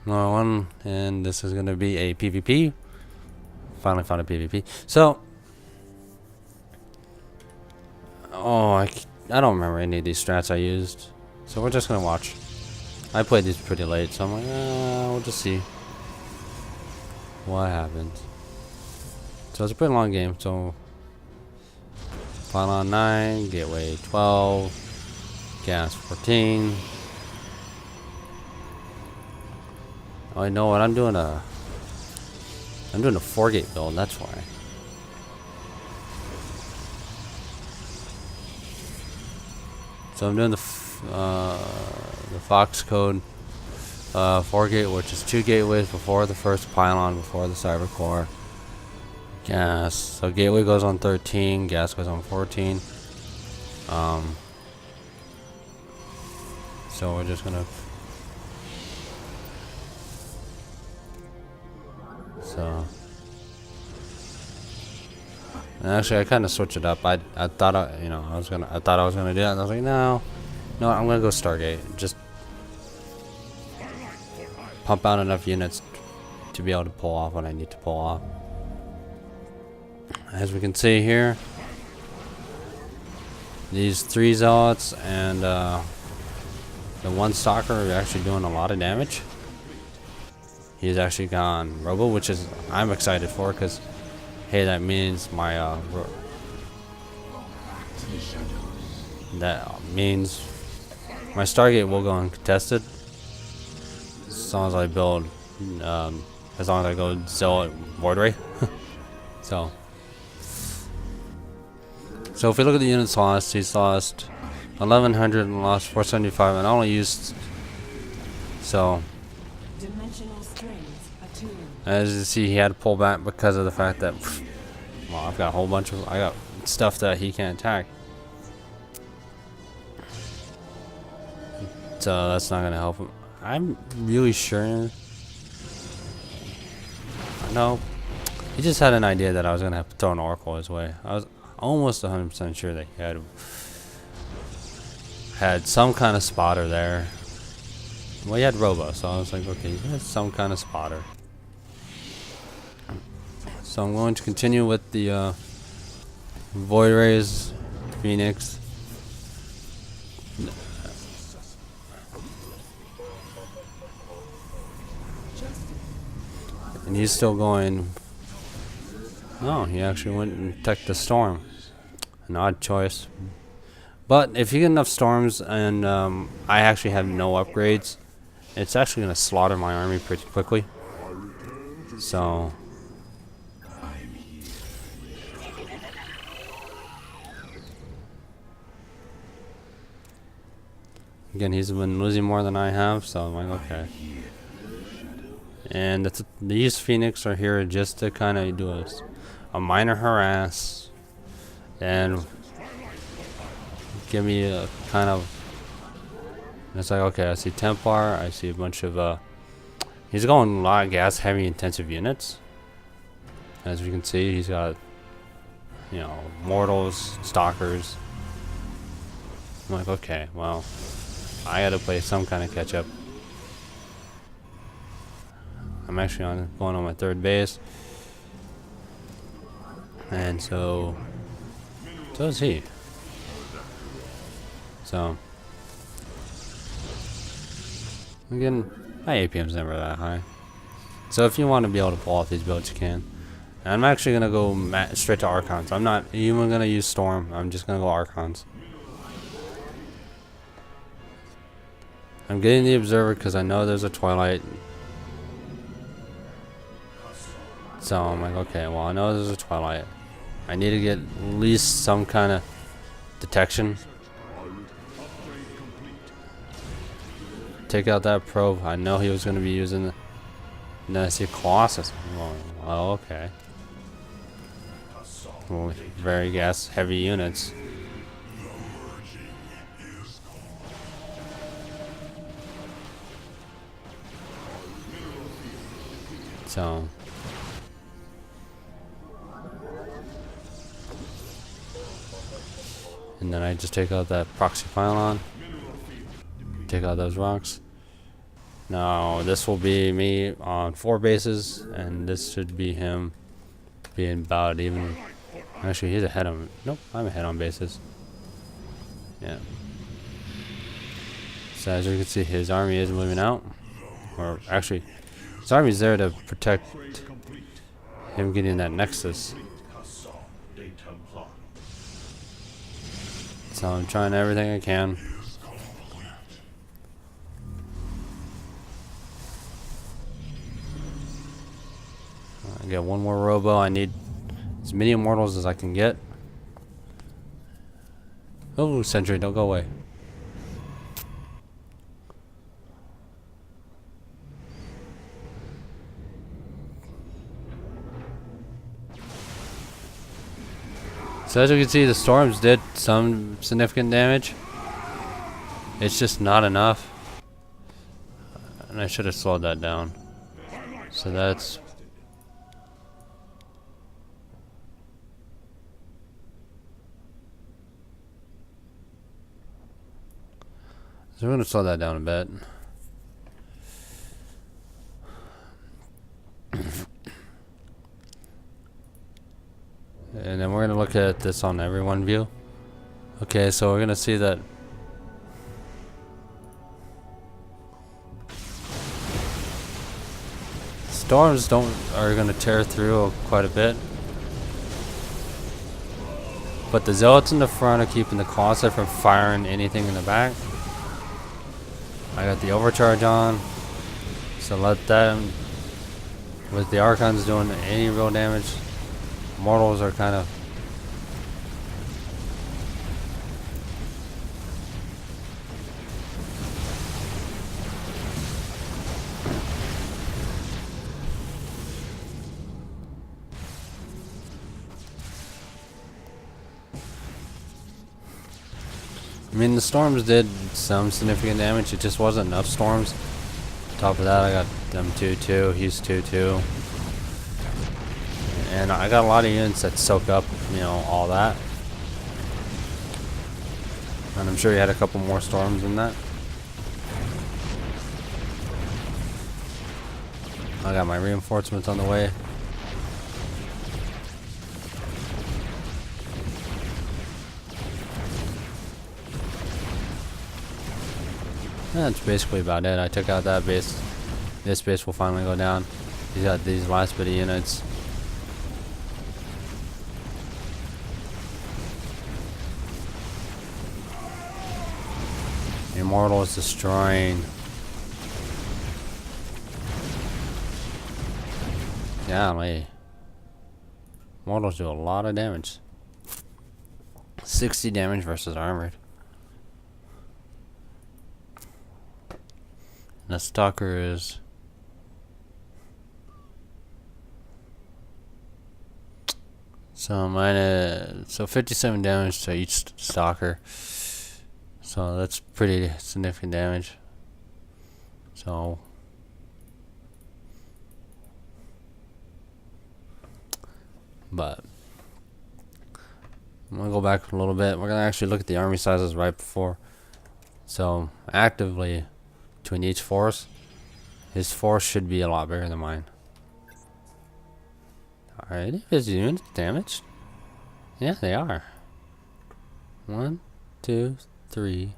Another one, and this is going to be a PvP. Finally found a PvP. So, I don't remember any of these strats I used. So we're just going to watch. I played these pretty late, so I'm like, we'll just see what happens. So it's a pretty long game, so pylon 9, gateway 12, gas 14. Oh, I know what I'm doing a 4-gate build, that's why. So I'm doing the Fox code 4-gate, which is 2 gateways before the first pylon, before the cyber core. Gas. So gateway goes on 13, gas goes on 14. So we're just gonna. So. And actually, I kind of switched it up. I thought I was gonna do that, and I was like, no, I'm gonna go Stargate. Just pump out enough units to be able to pull off what I need to pull off. As we can see here, these 3 zealots and the 1 stalker are actually doing a lot of damage. He's actually gone robo, which is I'm excited for, because hey, that means my Stargate will go uncontested as long as I build, as long as I go zealot void ray. So if we look at the units lost, he's lost 1,100 and lost 475, and I only used, so as you see, he had to pull back because of the fact that, well, I've got a whole bunch of, I got stuff that he can't attack. So that's not gonna help him. I'm really sure. No, he just had an idea that I was gonna have to throw an oracle his way. I was almost 100% sure that he had some kind of spotter there. Well, he had robo, so I was like, okay, he has some kind of spotter. So I'm going to continue with the void rays, Phoenix. And he's still going. Oh, he actually went and teched the storm. An odd choice. But if you get enough storms, and I actually have no upgrades, it's actually going to slaughter my army pretty quickly. So. Again, he's been losing more than I have, so I'm like, okay. And these Phoenix are here just to kind of do a minor harass and give me a kind of. It's like, okay, I see Templar, I see a bunch of. He's going a lot of gas heavy intensive units. As you can see, he's got, mortals, stalkers. I'm like, okay, well, I gotta play some kind of catch up. I'm actually going on my 3rd base, and so is he. So again, my APM's never that high. So if you want to be able to pull off these builds, you can. And I'm actually gonna go straight to archons. I'm not even gonna use storm. I'm just gonna go archons. I'm getting the observer because I know there's a twilight. So I'm like, okay, well, I know there's a twilight. I need to get at least some kind of detection. Take out that probe. I know he was going to be using the. And then I see Colossus. Well, okay. Well, very gas heavy units. So. And then I just take out that proxy pylon. Take out those rocks. Now this will be me on 4 bases, and this should be him being about even. Actually, he's ahead on. Nope, I'm ahead on bases. Yeah. So as you can see, his army is moving out. Or actually, his army's there to protect him getting that nexus. So I'm trying everything I can. I got one more robo. I need as many immortals as I can get. Oh, sentry, don't go away. So as you can see, the storms did some significant damage. It's just not enough. And I should have slowed that down. So that's... So we're going to slow that down a bit. And then we're going to look at this on everyone view. Okay, so we're going to see that storms are going to tear through quite a bit. But the zealots in the front are keeping the closet from firing anything in the back. I got the overcharge on, so let them, with the archons doing any real damage, mortals are kind of I mean, the storms did some significant damage. It just wasn't enough storms. On top of that, I got them 2-2. He's 2-2. And I got a lot of units that soak up, you know, all that. And I'm sure you had a couple more storms than that. I got my reinforcements on the way. That's basically about it. I took out that base. This base will finally go down. He's got these last bit of units. Immortal is destroying. Golly. Immortals do a lot of damage. 60 damage versus armored. And the stalker is... So 57 damage to each stalker. So that's pretty significant damage. So but I'm gonna go back a little bit. We're gonna actually look at the army sizes right before. So actively between each force, his force should be a lot bigger than mine. Alrighty, his units damaged. Yeah, they are. 1, 2, 3.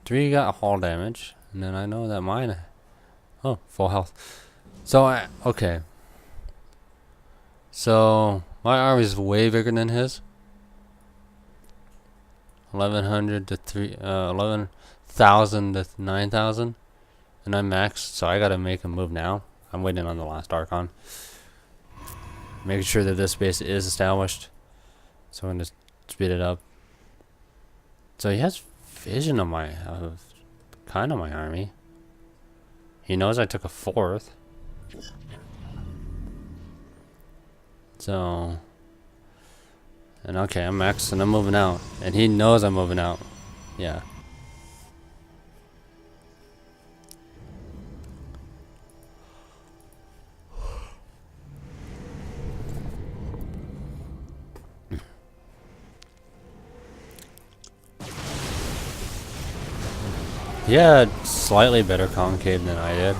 3 got hull damage, and then I know that mine. Oh, full health. So okay. So my army is way bigger than his. 1100 to 11,000 to 9,000, and I'm maxed. So I gotta make a move now. I'm waiting on the last archon, making sure that this base is established. So I'm gonna speed it up. So he has vision of my, kind of my army. He knows I took a 4th. So, and okay, I'm maxed and I'm moving out. And he knows I'm moving out. Yeah. He had slightly better concave than I did.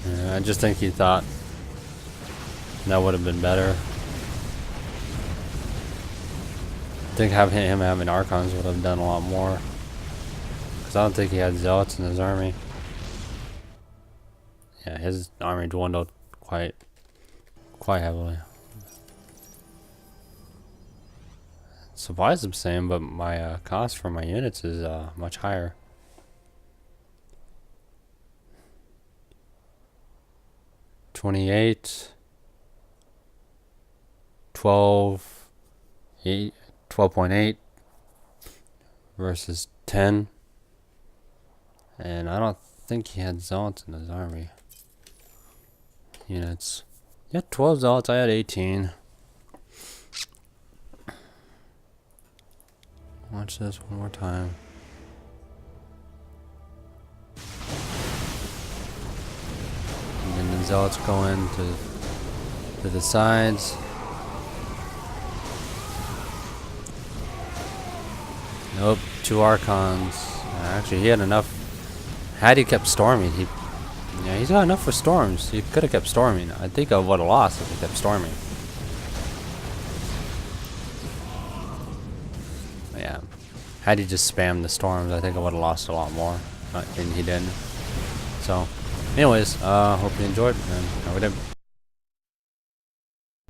Yeah, I just think he thought that would have been better. I think him having archons would have done a lot more. Because I don't think he had zealots in his army. Yeah, his army dwindled quite heavily. Supplies the same, but my cost for my units is much higher. $28, 12, 8, 12.8 versus 10. And I don't think he had zealots in his army. Units. Yeah, 12 zealots. I had 18. Watch this one more time. And then the zealots go into the sides. Nope, 2 archons. Actually, he had enough. Had he kept storming, he's got enough for storms. He could have kept storming. I think I would have lost if he kept storming. Yeah, had he just spammed the storms, I think I would have lost a lot more. And he didn't. So, anyways, hope you enjoyed, and have a good day.